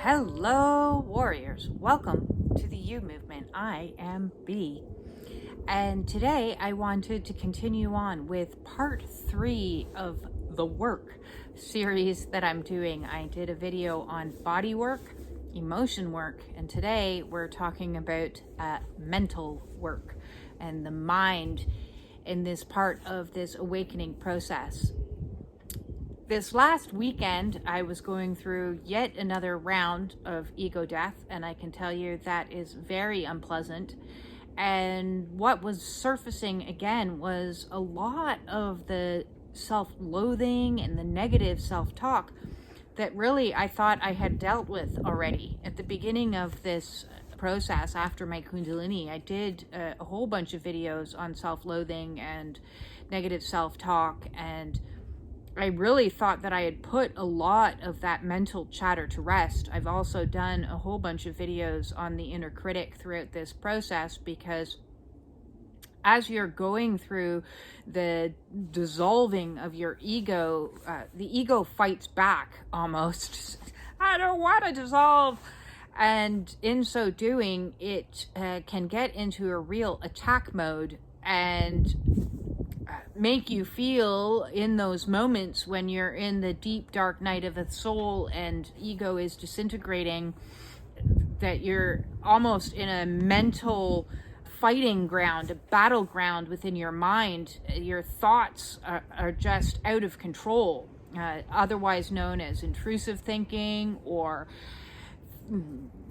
Hello, warriors. Welcome to the You Movement. I am B. And today I wanted to continue on with part 3 of the work series that I'm doing. I did a video on body work, emotion work, and today we're talking about mental work and the mind in this part of this awakening process. This last weekend, I was going through yet another round of ego death, and I can tell you that is very unpleasant. And what was surfacing again was a lot of the self-loathing and the negative self-talk that really I thought I had dealt with already. At the beginning of this process, after my Kundalini, I did a whole bunch of videos on self-loathing and negative self-talk, and I really thought that I had put a lot of that mental chatter to rest. I've also done a whole bunch of videos on the inner critic throughout this process, because as you're going through the dissolving of your ego, the ego fights back almost. I don't want to dissolve. And in so doing, it can get into a real attack mode and make you feel in those moments when you're in the deep dark night of the soul and ego is disintegrating, that you're almost in a mental fighting ground, a battleground within your mind. Your thoughts are just out of control, otherwise known as intrusive thinking or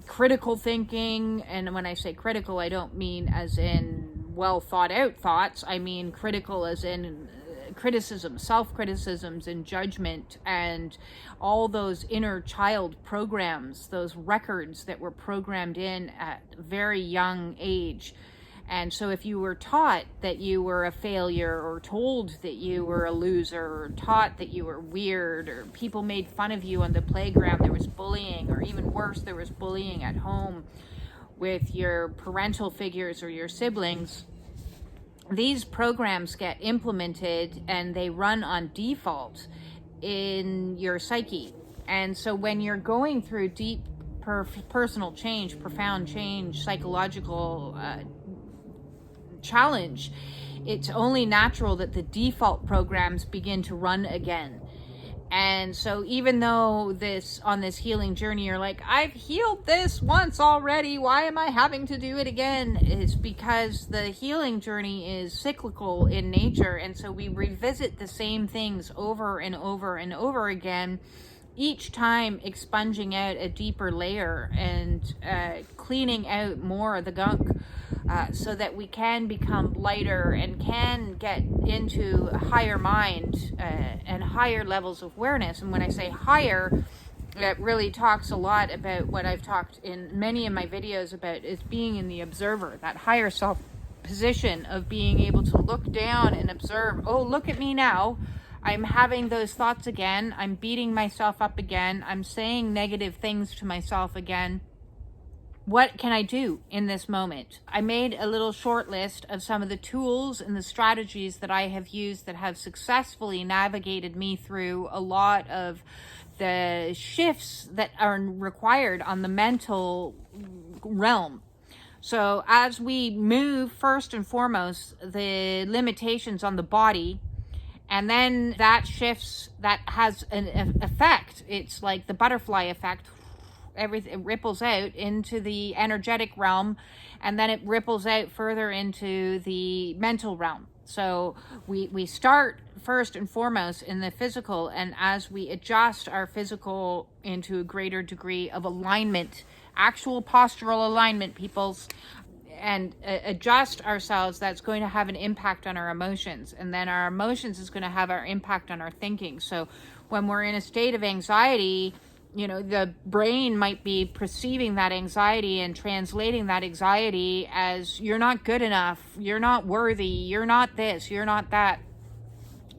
critical thinking. And when I say critical, I don't mean as in well thought out thoughts. I mean critical as in criticism, self-criticisms and judgment, and all those inner child programs, those records that were programmed in at a very young age. And so if you were taught that you were a failure, or told that you were a loser, or taught that you were weird, or people made fun of you on the playground, there was bullying, or even worse, there was bullying at home with your parental figures or your siblings, these programs get implemented and they run on default in your psyche. And so when you're going through deep personal change, profound change, psychological challenge, it's only natural that the default programs begin to run again. And so even though on this healing journey, you're like, I've healed this once already, why am I having to do it again? It's because the healing journey is cyclical in nature. And so we revisit the same things over and over and over again, each time expunging out a deeper layer and cleaning out more of the gunk, so that we can become lighter and can get into a higher mind and higher levels of awareness. And when I say higher, it really talks a lot about what I've talked in many of my videos about, is being in the observer, that higher self position of being able to look down and observe, oh, look at me now. I'm having those thoughts again. I'm beating myself up again. I'm saying negative things to myself again. What can I do in this moment? I made a little short list of some of the tools and the strategies that I have used that have successfully navigated me through a lot of the shifts that are required on the mental realm. So as we move, first and foremost, the limitations on the body, and then that shifts, that has an effect. It's like the butterfly effect. Everything ripples out into the energetic realm, and then it ripples out further into the mental realm. So we start first and foremost in the physical, and as we adjust our physical into a greater degree of alignment, actual postural alignment, peoples, and adjust ourselves, that's going to have an impact on our emotions, and then our emotions is going to have our impact on our thinking. So when we're in a state of anxiety, you know, the brain might be perceiving that anxiety and translating that anxiety as you're not good enough, you're not worthy, you're not this, you're not that.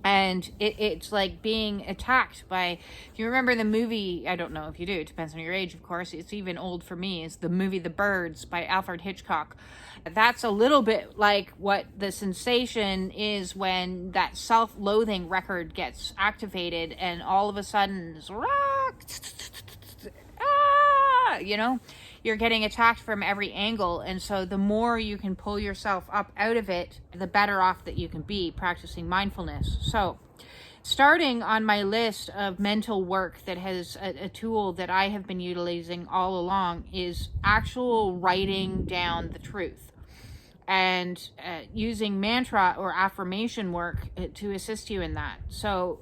And it's like being attacked by, if you remember the movie, I don't know if you do, it depends on your age, of course, it's even old for me, is the movie The Birds by Alfred Hitchcock. That's a little bit like what the sensation is when that self-loathing record gets activated and all of a sudden, you're getting attacked from every angle. And so the more you can pull yourself up out of it, the better off that you can be practicing mindfulness. So starting on my list of mental work that has a tool that I have been utilizing all along is actual writing down the truth, and using mantra or affirmation work to assist you in that. So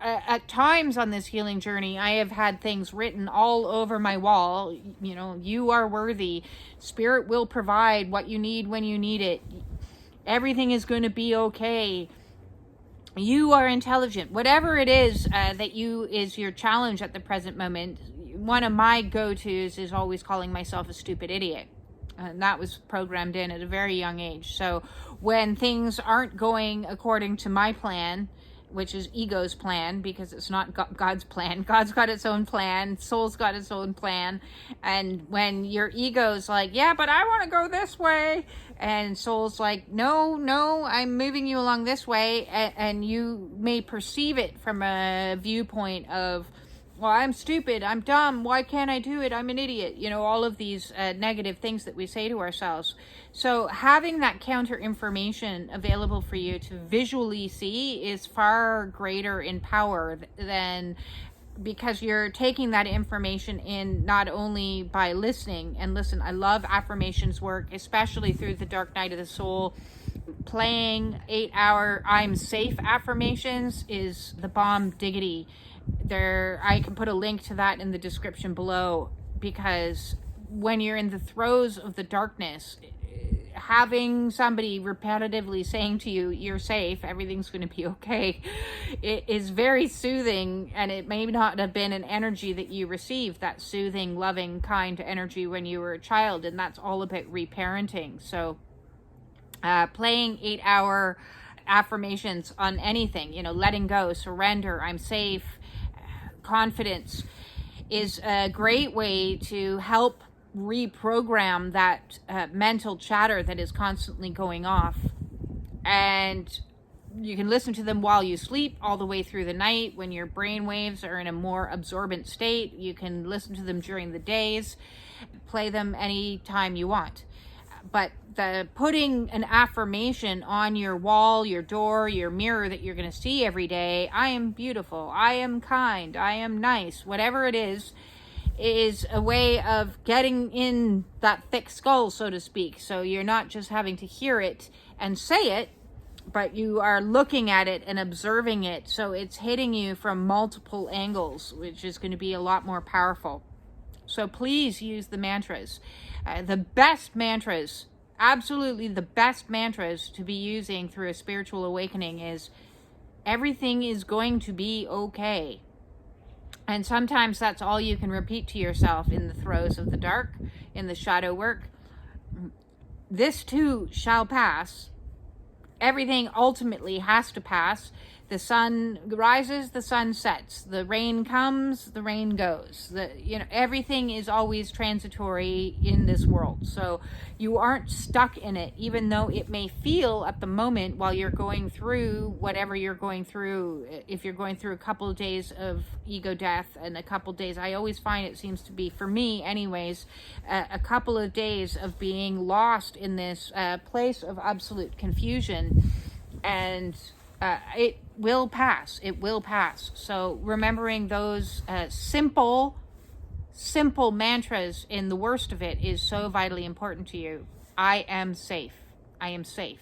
at times on this healing journey, I have had things written all over my wall. You are worthy. Spirit will provide what you need when you need it. Everything is going to be okay. You are intelligent. Whatever it is that is your challenge at the present moment, one of my go-tos is always calling myself a stupid idiot. And that was programmed in at a very young age. So when things aren't going according to my plan, which is ego's plan, because it's not God's plan. God's got its own plan. Soul's got its own plan. And when your ego's like, yeah, but I want to go this way, and soul's like, no, I'm moving you along this way, and you may perceive it from a viewpoint of, well, I'm stupid, I'm dumb, why can't I do it, I'm an idiot, all of these negative things that we say to ourselves. So having that counter information available for you to visually see is far greater in power than, because you're taking that information in not only by listening. And listen, I love affirmations work, especially through the Dark Night of the Soul. Playing 8-hour I'm safe affirmations is the bomb diggity. I can put a link to that in the description below, because when you're in the throes of the darkness, having somebody repetitively saying to you, you're safe, everything's going to be okay, it is very soothing. And it may not have been an energy that you received, that soothing, loving, kind energy when you were a child. And that's all about reparenting. So playing 8-hour affirmations on anything, letting go, surrender, I'm safe, confidence, is a great way to help reprogram that mental chatter that is constantly going off. And you can listen to them while you sleep, all the way through the night when your brain waves are in a more absorbent state. You can listen to them during the days, play them anytime you want. But the putting an affirmation on your wall, your door, your mirror that you're going to see every day, I am beautiful, I am kind, I am nice, whatever it is a way of getting in that thick skull, so to speak. So you're not just having to hear it and say it, but you are looking at it and observing it. So it's hitting you from multiple angles, which is going to be a lot more powerful. So please use the mantras. The best mantras, absolutely the best mantras to be using through a spiritual awakening is, everything is going to be okay. And sometimes that's all you can repeat to yourself in the throes of the dark, in the shadow work. This too shall pass. Everything ultimately has to pass. The sun rises, the sun sets. The rain comes, the rain goes. Everything is always transitory in this world. So you aren't stuck in it, even though it may feel at the moment while you're going through whatever you're going through. If you're going through a couple of days of ego death and a couple of days, I always find it seems to be, for me anyways, a couple of days of being lost in this place of absolute confusion. And it will pass. It will pass. So remembering those simple mantras in the worst of it is so vitally important to you. I am safe. I am safe.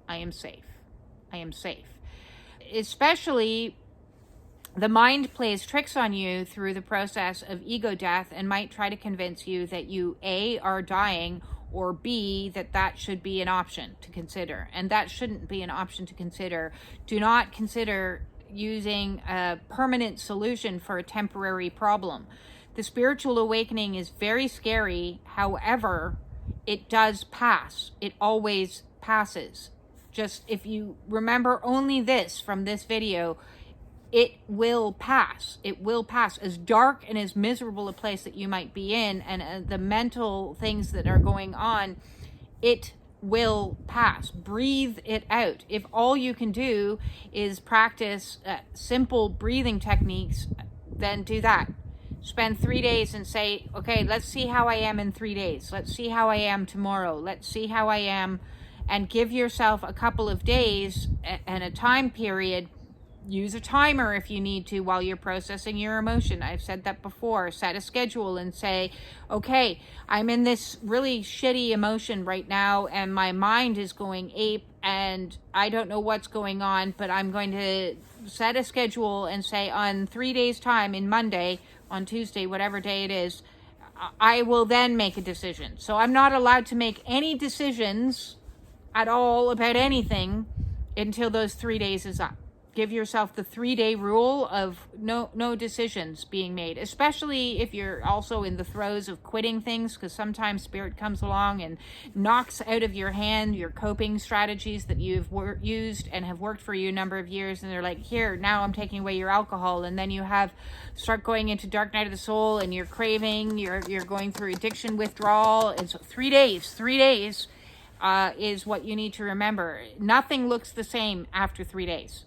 I am safe. I am safe. Especially, the mind plays tricks on you through the process of ego death and might try to convince you that you A, are dying, or B, that should be an option to consider. And that shouldn't be an option to consider. Do not consider using a permanent solution for a temporary problem. The spiritual awakening is very scary. However, it does pass. It always passes. Just if you remember only this from this video, it will pass. It will pass. As dark and as miserable a place that you might be in, and the mental things that are going on, it will pass. Breathe it out. If all you can do is practice simple breathing techniques, then do that. Spend 3 days and say, okay, let's see how I am in 3 days. Let's see how I am tomorrow. Let's see how I am. And give yourself a couple of days and a time period. Use a timer if you need to while you're processing your emotion. I've said that before. Set a schedule and say, okay, I'm in this really shitty emotion right now and my mind is going ape and I don't know what's going on, but I'm going to set a schedule and say on 3 days time, in Monday, on Tuesday, whatever day it is, I will then make a decision. So I'm not allowed to make any decisions at all about anything until those 3 days is up. Give yourself the 3-day rule of no decisions being made, especially if you're also in the throes of quitting things, because sometimes spirit comes along and knocks out of your hand your coping strategies that you've used and have worked for you a number of years, and they're like, here, now I'm taking away your alcohol, and then you start going into dark night of the soul and you're craving, you're going through addiction withdrawal, and so 3 days is what you need to remember. Nothing looks the same after 3 days.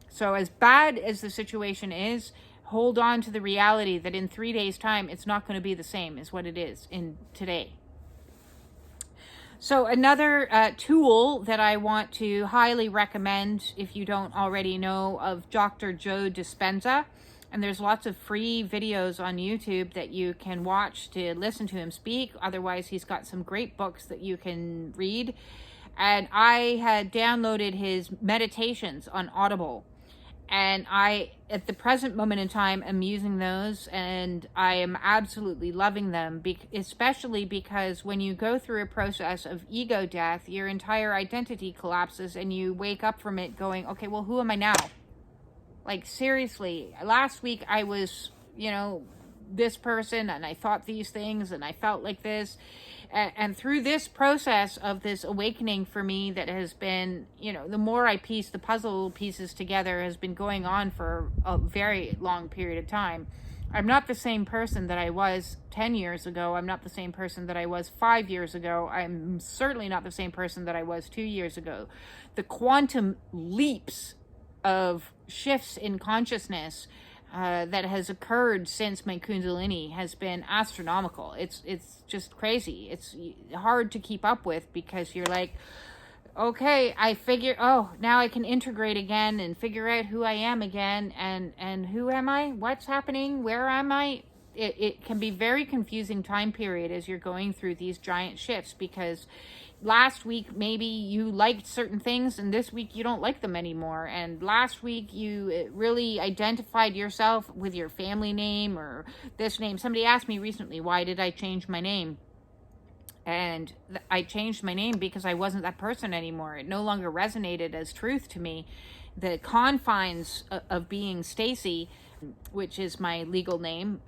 So as bad as the situation is, hold on to the reality that in 3 days' time, it's not going to be the same as what it is in today. So another tool that I want to highly recommend, if you don't already know, of Dr. Joe Dispenza, and there's lots of free videos on YouTube that you can watch to listen to him speak. Otherwise, he's got some great books that you can read. And I had downloaded his meditations on Audible. And I, at the present moment in time, am using those, and I am absolutely loving them, especially because when you go through a process of ego death, your entire identity collapses, and you wake up from it going, okay, well, who am I now? Like, seriously, last week I was, this person, and I thought these things, and I felt like this. And through this process of this awakening for me that has been, the more I piece the puzzle pieces together, has been going on for a very long period of time. I'm not the same person that I was 10 years ago. I'm not the same person that I was 5 years ago. I'm certainly not the same person that I was 2 years ago. The quantum leaps of shifts in consciousness that has occurred since my Kundalini has been astronomical. It's just crazy. It's hard to keep up with because you're like, okay, now I can integrate again and figure out who I am again, and who am I? What's happening? Where am I? It can be very confusing time period as you're going through these giant shifts, because last week maybe you liked certain things and this week you don't like them anymore, and last week you really identified yourself with your family name or this name. Somebody asked me recently, why did I change my name? And I changed my name because I wasn't that person anymore. It no longer resonated as truth to me. The confines of being Stacy, which is my legal name,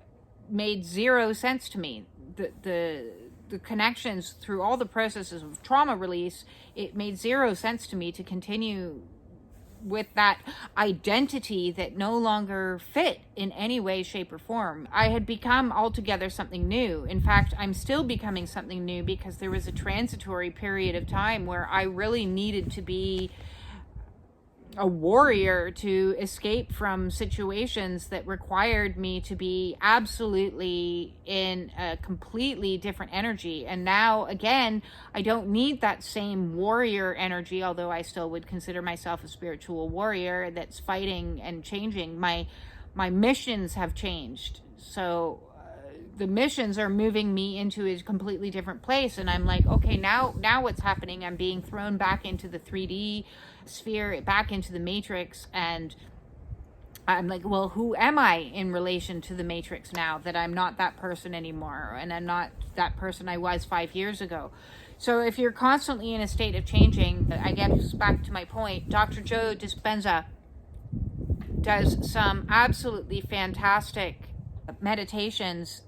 made zero sense to me. The connections through all the processes of trauma release, it made zero sense to me to continue with that identity that no longer fit in any way, shape, or form. I had become altogether something new. In fact, I'm still becoming something new because there was a transitory period of time where I really needed to be a warrior to escape from situations that required me to be absolutely in a completely different energy. And now, again, I don't need that same warrior energy, although I still would consider myself a spiritual warrior that's fighting and changing. My missions have changed. So the missions are moving me into a completely different place. And I'm like, okay, now what's happening? I'm being thrown back into the 3D sphere, back into the matrix, and I'm like, well, who am I in relation to the matrix now that I'm not that person anymore, and I'm not that person I was 5 years ago? So if you're constantly in a state of changing, I get back to my point. Dr. Joe Dispenza does some absolutely fantastic meditations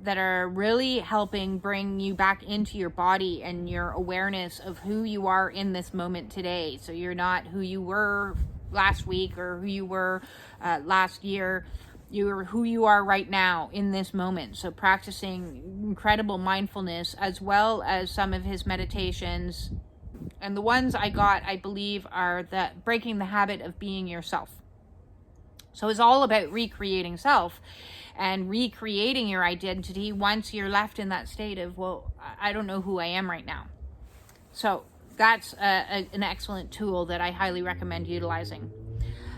that are really helping bring you back into your body and your awareness of who you are in this moment today. So you're not who you were last week or who you were last year. You're who you are right now in this moment. So practicing incredible mindfulness, as well as some of his meditations. And the ones I got, I believe, are breaking the habit of being yourself. So it's all about recreating self and recreating your identity once you're left in that state of, well, I don't know who I am right now. So that's an excellent tool that I highly recommend utilizing.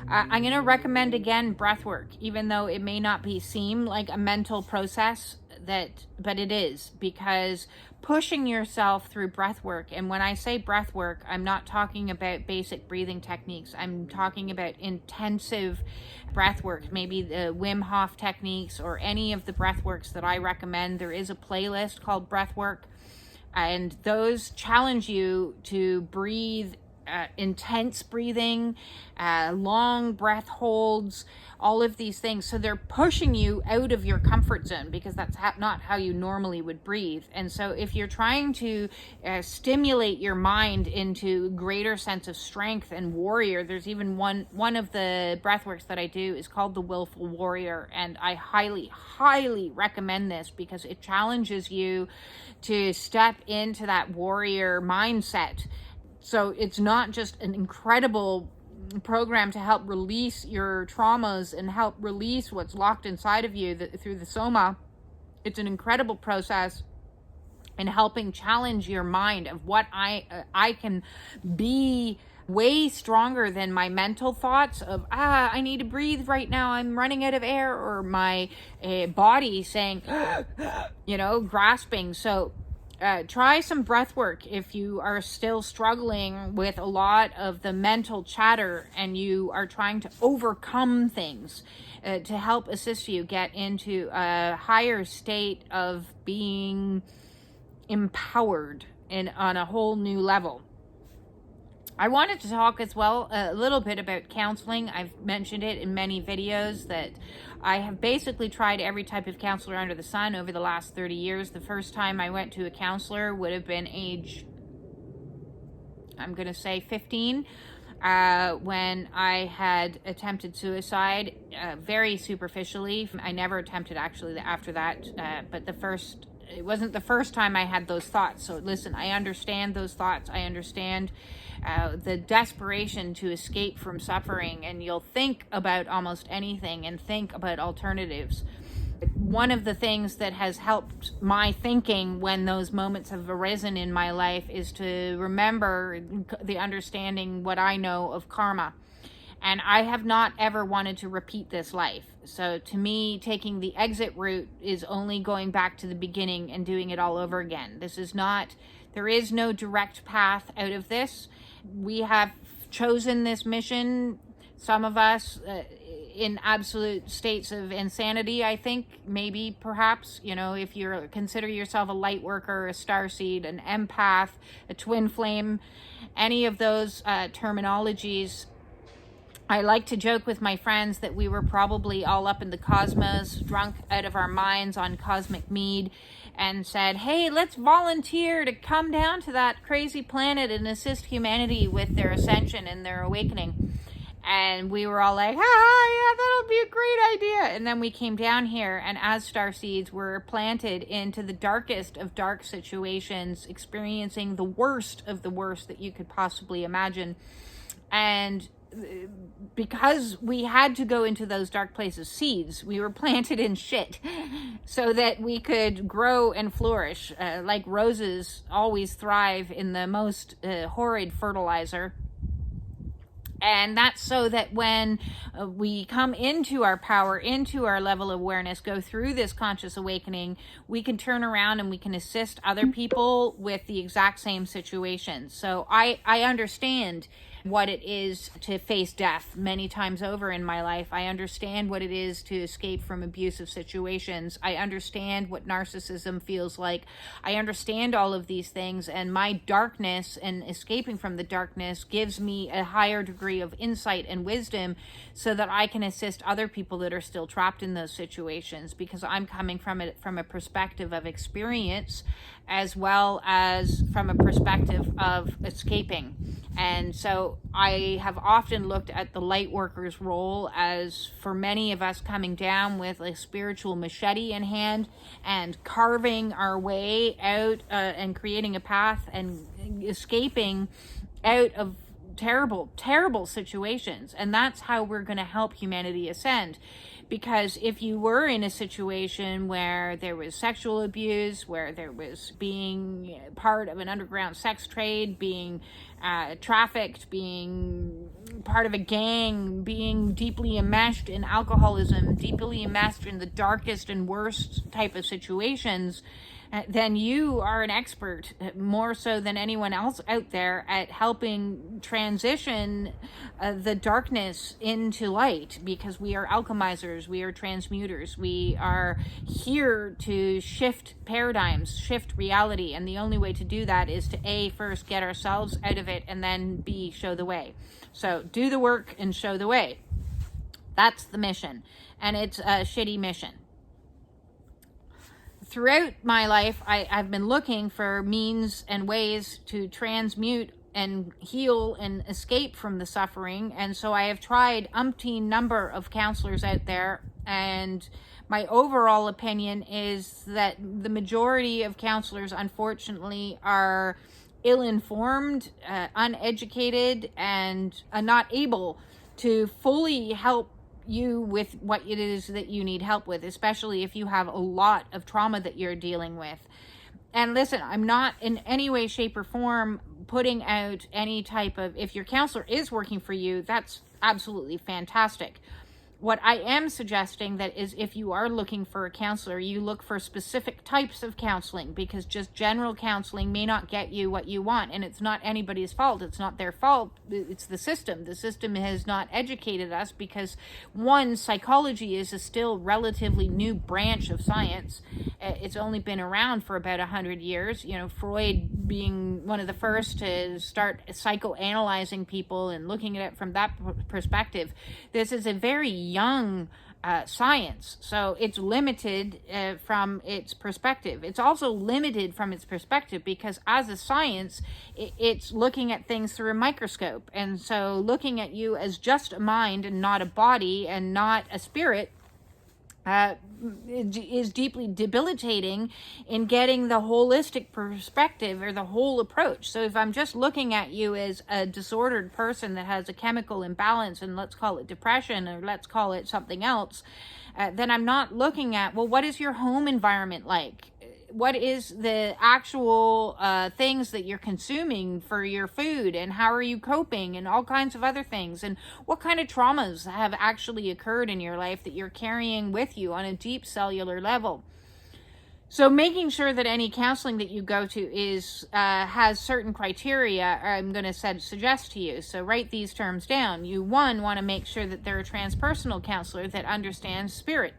I'm going to recommend again breath work, even though it may not seem like a mental process, but it is, because pushing yourself through breath work, and when I say breath work, I'm not talking about basic breathing techniques. I'm talking about intensive breath work, maybe the Wim Hof techniques or any of the breath works that I recommend. There is a playlist called breath work, and those challenge you to breathe intense breathing, long breath holds, all of these things. So they're pushing you out of your comfort zone, because that's not how you normally would breathe. And so if you're trying to stimulate your mind into greater sense of strength and warrior, there's even one of the breath works that I do is called the Willful Warrior. And I highly recommend this, because it challenges you to step into that warrior mindset. So it's not just an incredible program to help release your traumas and help release what's locked inside of you through the soma. It's an incredible process in helping challenge your mind of what I can be way stronger than my mental thoughts of, I need to breathe right now, I'm running out of air, or my body saying, grasping. So try some breath work if you are still struggling with a lot of the mental chatter and you are trying to overcome things, to help assist you get into a higher state of being empowered on a whole new level. I wanted to talk as well a little bit about counseling. I've mentioned it in many videos that I have basically tried every type of counselor under the sun over the last 30 years. The first time I went to a counselor would have been age, I'm going to say 15, when I had attempted suicide, very superficially. I never attempted actually after that, but it wasn't the first time I had those thoughts. So listen, I understand those thoughts. I understand the desperation to escape from suffering, and you'll think about almost anything and think about alternatives. One of the things that has helped my thinking when those moments have arisen in my life is to remember the understanding what I know of karma. And I have not ever wanted to repeat this life. So to me, taking the exit route is only going back to the beginning and doing it all over again. There is no direct path out of this. We have chosen this mission, some of us in absolute states of insanity, I think, maybe, perhaps, if you consider yourself a light worker, a starseed, an empath, a twin flame, any of those terminologies. I like to joke with my friends that we were probably all up in the cosmos, drunk out of our minds on cosmic mead, and said, hey, let's volunteer to come down to that crazy planet and assist humanity with their ascension and their awakening. And we were all like, yeah, that'll be a great idea. And then we came down here, and as starseeds, were planted into the darkest of dark situations, experiencing the worst of the worst that you could possibly imagine. And because we had to go into those dark places, seeds, we were planted in shit so that we could grow and flourish, like roses always thrive in the most horrid fertilizer. And that's so that when we come into our power, into our level of awareness, go through this conscious awakening, we can turn around and we can assist other people with the exact same situation. So I understand what it is to face death many times over in my life. I understand what it is to escape from abusive situations. I understand what narcissism feels like. I understand all of these things, and my darkness and escaping from the darkness gives me a higher degree of insight and wisdom so that I can assist other people that are still trapped in those situations, because I'm coming from it from a perspective of experience as well as from a perspective of escaping. And so I have often looked at the light worker's role as, for many of us, coming down with a spiritual machete in hand and carving our way out and creating a path and escaping out of terrible, terrible situations. And that's how we're going to help humanity ascend. Because if you were in a situation where there was sexual abuse, where there was being part of an underground sex trade, being trafficked, being part of a gang, being deeply enmeshed in alcoholism, deeply enmeshed in the darkest and worst type of situations, then you are an expert, more so than anyone else out there, at helping transition the darkness into light, because we are alchemizers, we are transmuters, we are here to shift paradigms, shift reality, and the only way to do that is to A, first get ourselves out of it, and then B, show the way. So do the work and show the way. That's the mission, and it's a shitty mission. Throughout my life, I've been looking for means and ways to transmute and heal and escape from the suffering. And so I have tried umpteen number of counselors out there. And my overall opinion is that the majority of counselors, unfortunately, are ill-informed, uneducated, and not able to fully help you with what it is that you need help with, especially if you have a lot of trauma that you're dealing with. And listen, I'm not in any way, shape, or form putting out any type of, if your counselor is working for you, that's absolutely fantastic. What I am suggesting that is, if you are looking for a counselor, you look for specific types of counseling, because just general counseling may not get you what you want. And it's not anybody's fault. It's not their fault. It's the system. The system has not educated us because, one, psychology is a still relatively new branch of science. It's only been around for about 100 years. You know, Freud being one of the first to start psychoanalyzing people and looking at it from that perspective. This is a very young science, so it's limited from its perspective. It's also limited from its perspective because as a science, it's looking at things through a microscope, and so looking at you as just a mind and not a body and not a spirit is deeply debilitating in getting the holistic perspective or the whole approach. So if I'm just looking at you as a disordered person that has a chemical imbalance, and let's call it depression or let's call it something else, then I'm not looking at, well, what is your home environment like? What is the actual things that you're consuming for your food, and how are you coping, and all kinds of other things, and what kind of traumas have actually occurred in your life that you're carrying with you on a deep cellular level. So making sure that any counseling that you go to is has certain criteria I'm going to suggest to you. So write these terms down. You, one, want to make sure that they're a transpersonal counselor that understands spirit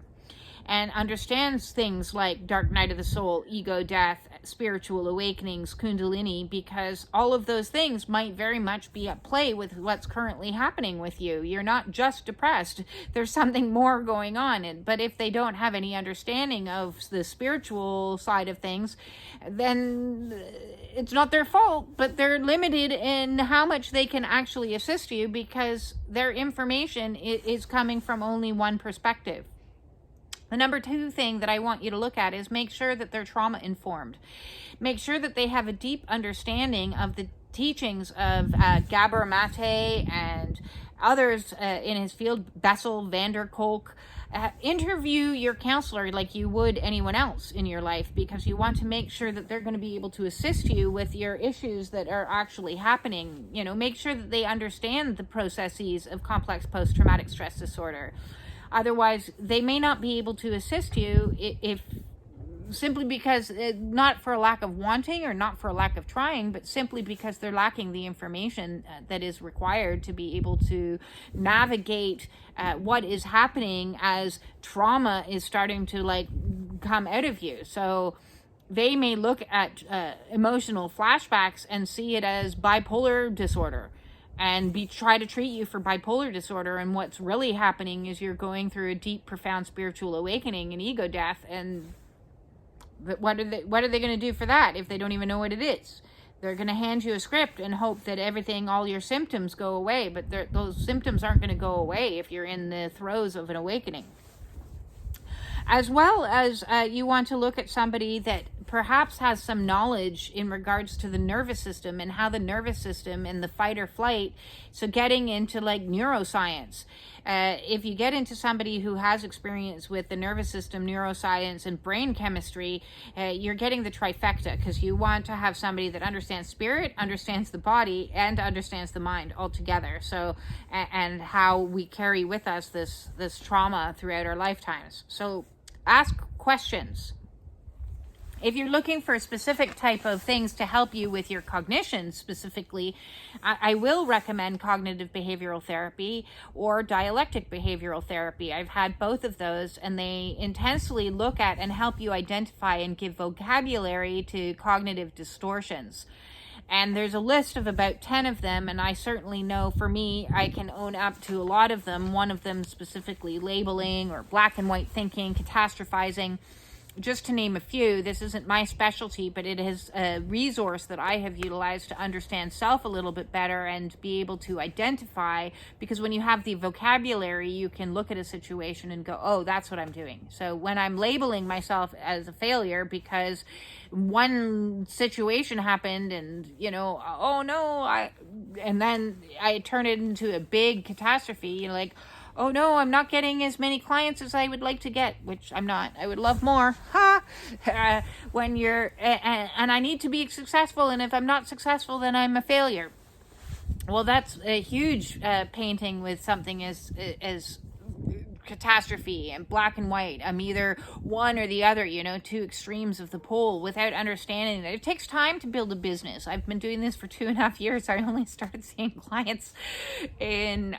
and understands things like dark night of the soul, ego death, spiritual awakenings, kundalini, because all of those things might very much be at play with what's currently happening with you. You're not just depressed. There's something more going on. But if they don't have any understanding of the spiritual side of things, then it's not their fault, but they're limited in how much they can actually assist you because their information is coming from only one perspective. The number two thing that I want you to look at is make sure that they're trauma informed. Make sure that they have a deep understanding of the teachings of Gabor Mate and others in his field, Bessel, van der Kolk. Interview your counselor like you would anyone else in your life, because you want to make sure that they're going to be able to assist you with your issues that are actually happening. You know, make sure that they understand the processes of complex post-traumatic stress disorder. Otherwise, they may not be able to assist you if simply because, not for a lack of wanting or not for a lack of trying, but simply because they're lacking the information that is required to be able to navigate what is happening as trauma is starting to come out of you. So they may look at emotional flashbacks and see it as bipolar disorder, and try to treat you for bipolar disorder, and what's really happening is you're going through a deep, profound spiritual awakening and ego death. And what are they going to do for that if they don't even know what it is? They're going to hand you a script and hope that all your symptoms go away, but those symptoms aren't going to go away if you're in the throes of an awakening. As well as you want to look at somebody that perhaps has some knowledge in regards to the nervous system and how the nervous system and the fight or flight. So getting into like neuroscience, if you get into somebody who has experience with the nervous system, neuroscience, and brain chemistry, you're getting the trifecta, because you want to have somebody that understands spirit, understands the body, and understands the mind all together. So, and how we carry with us this trauma throughout our lifetimes. So ask questions. If you're looking for a specific type of things to help you with your cognition specifically, I will recommend cognitive behavioral therapy or dialectic behavioral therapy. I've had both of those, and they intensely look at and help you identify and give vocabulary to cognitive distortions. And there's a list of about 10 of them, and I certainly know for me, I can own up to a lot of them. One of them specifically labeling or black and white thinking, catastrophizing. Just to name a few. This isn't my specialty, but it is a resource that I have utilized to understand self a little bit better and be able to identify, because when you have the vocabulary, you can look at a situation and go, oh, that's what I'm doing. So when I'm labeling myself as a failure because one situation happened and, oh no, and then I turn it into a big catastrophe, like, oh no, I'm not getting as many clients as I would like to get, which I'm not. I would love more. When you're, and I need to be successful, and if I'm not successful, then I'm a failure. Well, that's a huge painting with something as catastrophe and black and white. I'm either one or the other, two extremes of the pole, without understanding that it takes time to build a business. I've been doing this for 2.5 years. I only started seeing clients in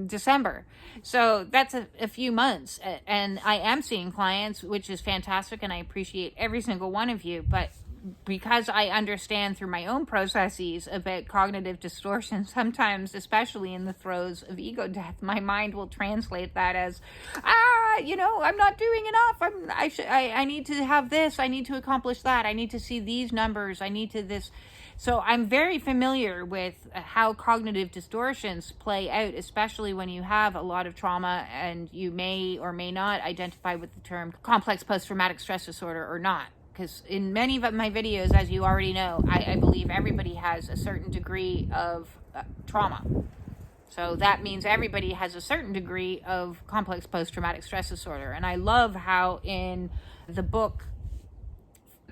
December. So that's a few months. And I am seeing clients, which is fantastic. And I appreciate every single one of you. But because I understand through my own processes about cognitive distortion, sometimes, especially in the throes of ego death, my mind will translate that as, I'm not doing enough. I need to have this. I need to accomplish that. I need to see these numbers. I need to this. So I'm very familiar with how cognitive distortions play out, especially when you have a lot of trauma and you may or may not identify with the term complex post-traumatic stress disorder or not. Because in many of my videos, as you already know, I believe everybody has a certain degree of trauma. So that means everybody has a certain degree of complex post-traumatic stress disorder. And I love how in the book,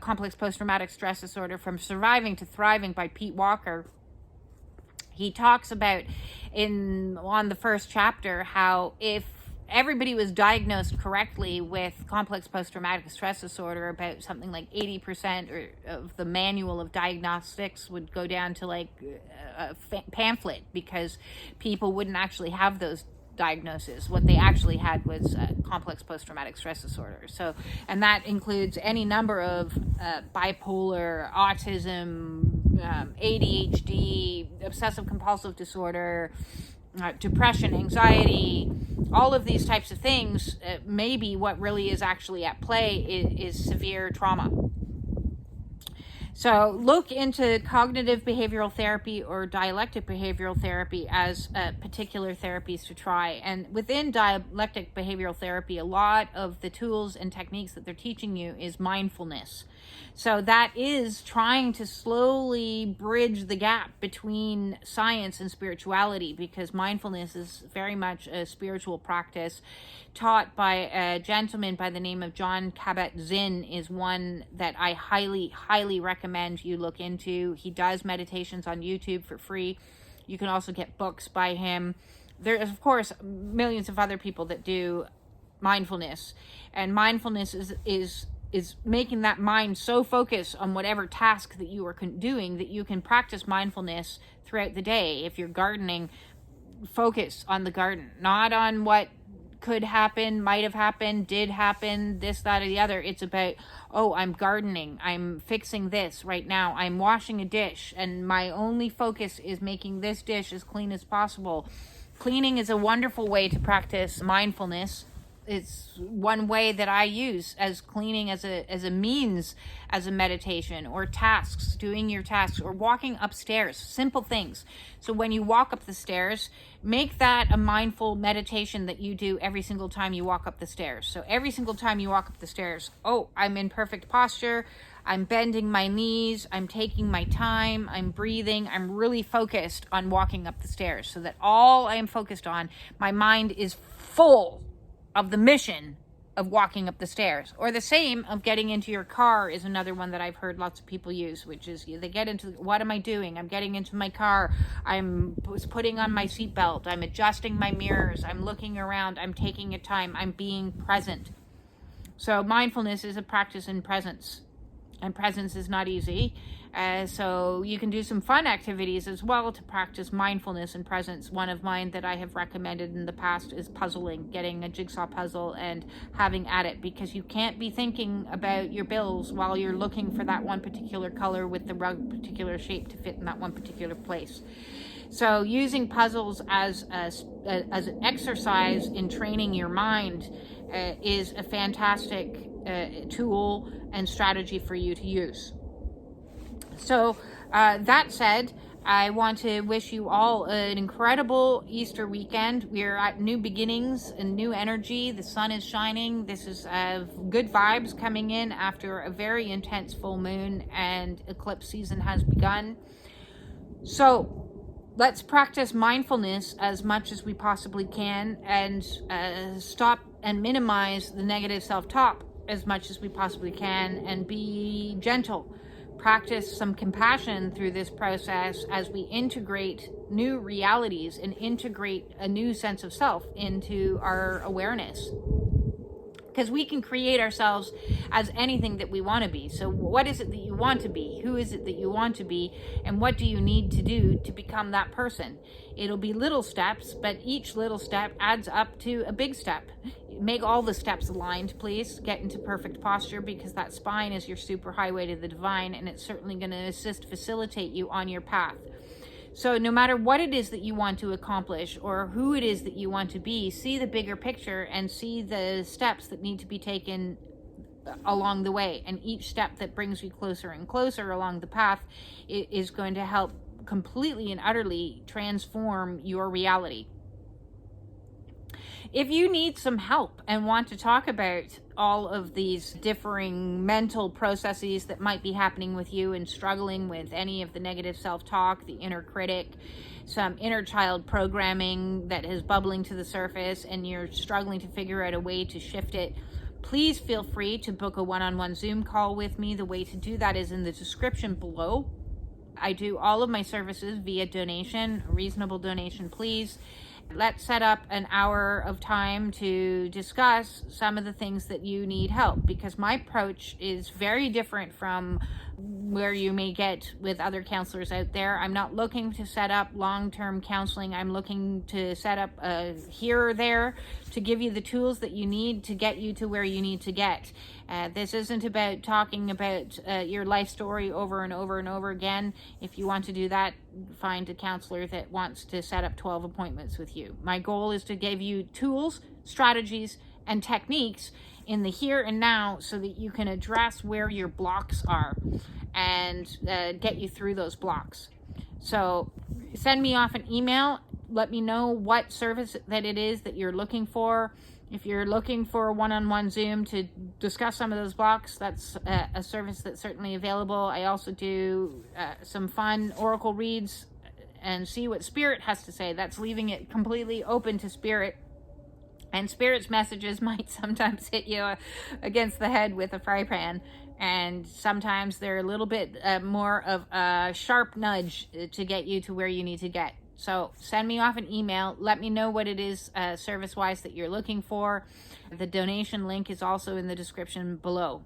Complex Post-Traumatic Stress Disorder, From Surviving to Thriving by Pete Walker, he talks about on the first chapter how if everybody was diagnosed correctly with complex post-traumatic stress disorder, about something like 80% of the manual of diagnostics would go down to like a pamphlet, because people wouldn't actually have those diagnosis. What they actually had was complex post-traumatic stress disorder. So, and that includes any number of bipolar, autism, ADHD, obsessive compulsive disorder, depression, anxiety, all of these types of things. Maybe what really is actually at play is severe trauma. So look into cognitive behavioral therapy or dialectic behavioral therapy as particular therapies to try. And within dialectic behavioral therapy, a lot of the tools and techniques that they're teaching you is mindfulness. So that is trying to slowly bridge the gap between science and spirituality, because mindfulness is very much a spiritual practice taught by a gentleman by the name of John Kabat-Zinn, is one that I highly, highly recommend you look into. He does meditations on YouTube for free. You can also get books by him. There's, of course, millions of other people that do mindfulness, and mindfulness is making that mind so focused on whatever task that you are doing that you can practice mindfulness throughout the day. If you're gardening, focus on the garden, not on what could happen, might have happened, did happen, this, that, or the other. It's about, oh, I'm gardening, I'm fixing this right now, I'm washing a dish, and my only focus is making this dish as clean as possible. Cleaning is a wonderful way to practice mindfulness. it's one way that I use as cleaning as a means, as a meditation, or tasks, doing your tasks, or walking upstairs, simple things. So when you walk up the stairs, make that a mindful meditation that you do every single time you walk up the stairs. So every single time you walk up the stairs, oh, I'm in perfect posture, I'm bending my knees, I'm taking my time, I'm breathing, I'm really focused on walking up the stairs, so that all I am focused on, my mind is full of the mission of walking up the stairs. Or the same of getting into your car is another one that I've heard lots of people use, which is they get into, what am I doing? I'm getting into my car, I'm putting on my seatbelt, I'm adjusting my mirrors, I'm looking around, I'm taking a time, I'm being present. So mindfulness is a practice in presence. And presence is not easy. So you can do some fun activities as well to practice mindfulness and presence. One of mine that I have recommended in the past is puzzling, getting a jigsaw puzzle and having at it, because you can't be thinking about your bills while you're looking for that one particular color with the particular shape to fit in that one particular place. So using puzzles as an exercise in training your mind is a fantastic tool and strategy for you to use. So that said, I want to wish you all an incredible Easter weekend. We're at new beginnings and new energy. The sun is shining. This is good vibes coming in after a very intense full moon, and eclipse season has begun. So let's practice mindfulness as much as we possibly can, and stop and minimize the negative self-talk as much as we possibly can, and be gentle. Practice some compassion through this process as we integrate new realities and integrate a new sense of self into our awareness. Because we can create ourselves as anything that we want to be. So what is it that you want to be? Who is it that you want to be? And what do you need to do to become that person? It'll be little steps, but each little step adds up to a big step. Make all the steps aligned, please. Get into perfect posture, because that spine is your super highway to the divine, and it's certainly going to facilitate you on your path. So no matter what it is that you want to accomplish or who it is that you want to be, see the bigger picture and see the steps that need to be taken along the way. And each step that brings you closer and closer along the path is going to help completely and utterly transform your reality. If you need some help and want to talk about all of these differing mental processes that might be happening with you and struggling with any of the negative self-talk, the inner critic, some inner child programming that is bubbling to the surface, and you're struggling to figure out a way to shift it, please feel free to book a one-on-one Zoom call with me. The way to do that is in the description below. I do all of my services via donation, a reasonable donation, please. Let's set up an hour of time to discuss some of the things that you need help, because my approach is very different from where you may get with other counselors out there. I'm not looking to set up long-term counseling. I'm looking to set up here or there to give you the tools that you need to get you to where you need to get. This isn't about talking about your life story over and over and over again. If you want to do that, find a counselor that wants to set up 12 appointments with you. My goal is to give you tools, strategies, and techniques in the here and now, so that you can address where your blocks are and get you through those blocks. So send me off an email. Let me know what service that it is that you're looking for. If you're looking for a one-on-one Zoom to discuss some of those blocks, that's a service that's certainly available. I also do some fun oracle reads and see what Spirit has to say. That's leaving it completely open to Spirit. And Spirit's messages might sometimes hit you against the head with a fry pan. And sometimes they're a little bit more of a sharp nudge to get you to where you need to get. So send me off an email. Let me know what it is service-wise that you're looking for. The donation link is also in the description below.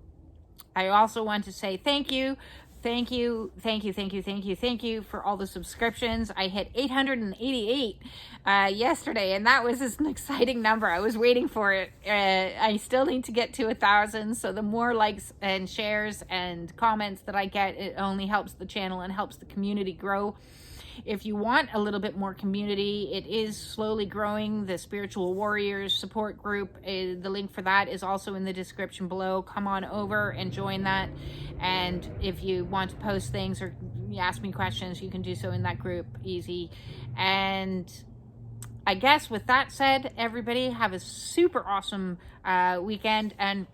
I also want to say thank you for all the subscriptions. I hit 888 yesterday, and that was just an exciting number. I was waiting for it. I still need to get to 1,000, so the more likes and shares and comments that I get, it only helps the channel and helps the community grow. If you want a little bit more community, it is slowly growing. The Spiritual Warriors support group, the link for that is also in the description below. Come on over and join that. And if you want to post things or ask me questions, you can do so in that group, easy. And I guess with that said, everybody have a super awesome weekend, and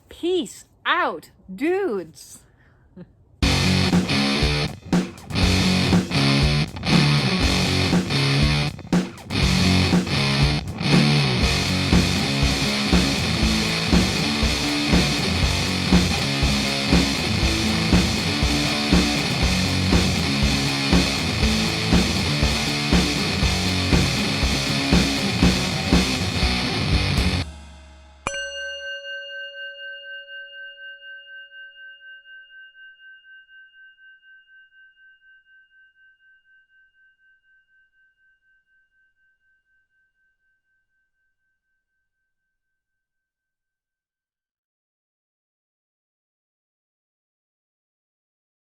peace out, dudes.